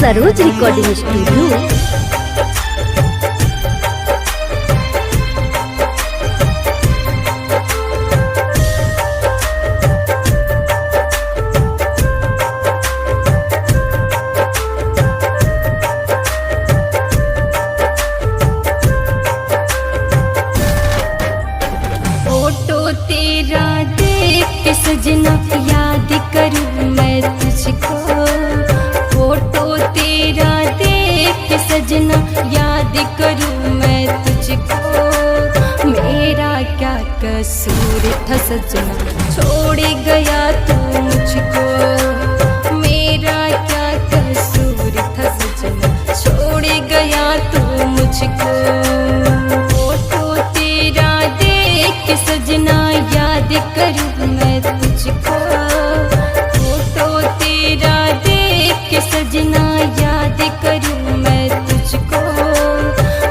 Saroj recording studio. Photo तेरा देख के सजना याद करूं मैं तुझको। फोटो तेरा देख के सजना याद करूं मैं तुझको। मेरा क्या कसूर था सजना छोड़ गया तू मुझको। मेरा क्या कसूर था सजना छोड़ गया तू मुझको। फोटो तेरा देख के सजना याद करूं मैं तुझको। फोटो तेरा देख के सजना याद करूं मैं तुझको।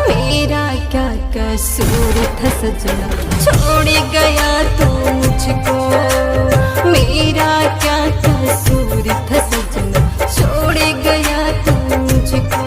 मेरा क्या कसूर था सजना छोड़ गया तू मुझको। मेरा क्या कसूर था सजना छोड़ गया तू मुझको।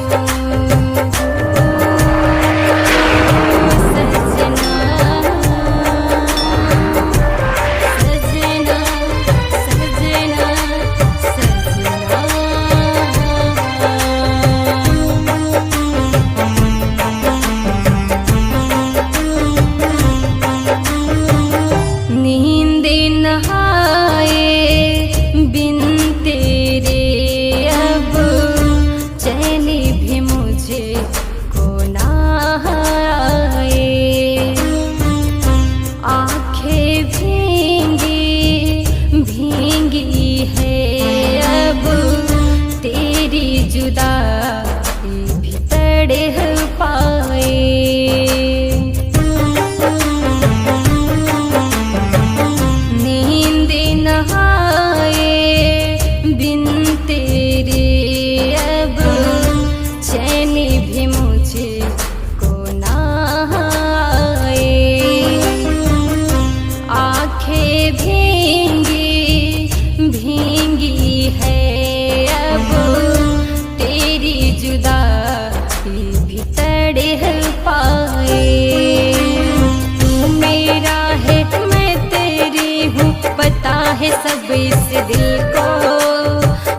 सब इस दिल को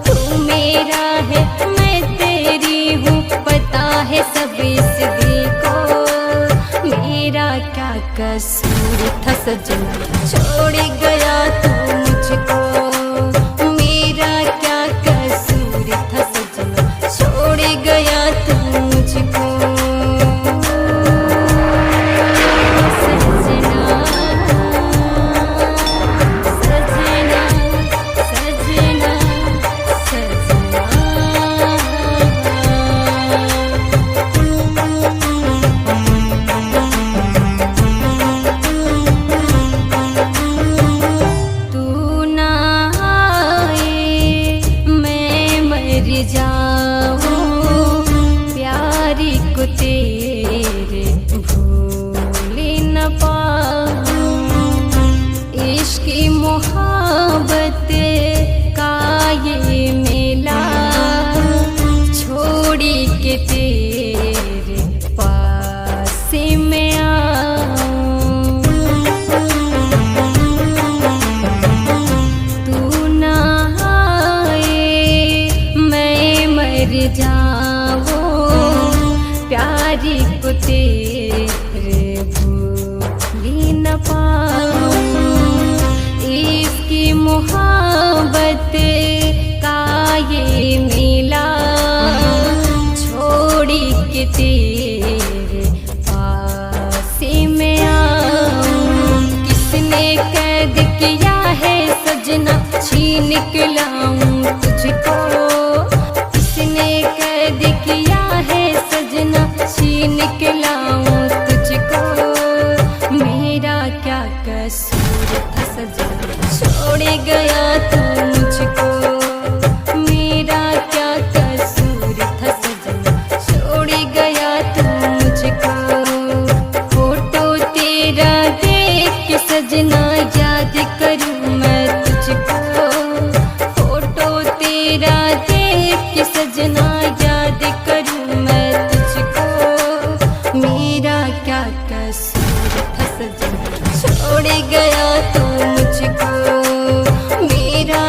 तू मेरा है मैं तेरी हूँ पता है सब इस दिल को। मेरा क्या कसूर था सजना छोड़ गया तू मुझको। मेरा क्या कसूर था सजना छोड़ गया तू मुझको। मोहब्बत का ये मेला छोड़ी के तेरे पास में आऊं। तू ना आए मैं मर जाऊं प्यारी को तेरे भूली न पाऊं। इसकी मोहब्बत का ये मेला छोड़ी के तेरे पास में आऊं। किसने कैद किया है सजना छीन के लाऊं तुझको। किसने कैद किया है सजना छीन के लाऊं तुझको। मेरा क्या कसूर था सजना छोड़ गया तू मुझको। मेरा क्या कसूर था सजना छोड़ गया तू मुझको। फोटो तेरा देख के सजना याद करूं मैं तुझको। गया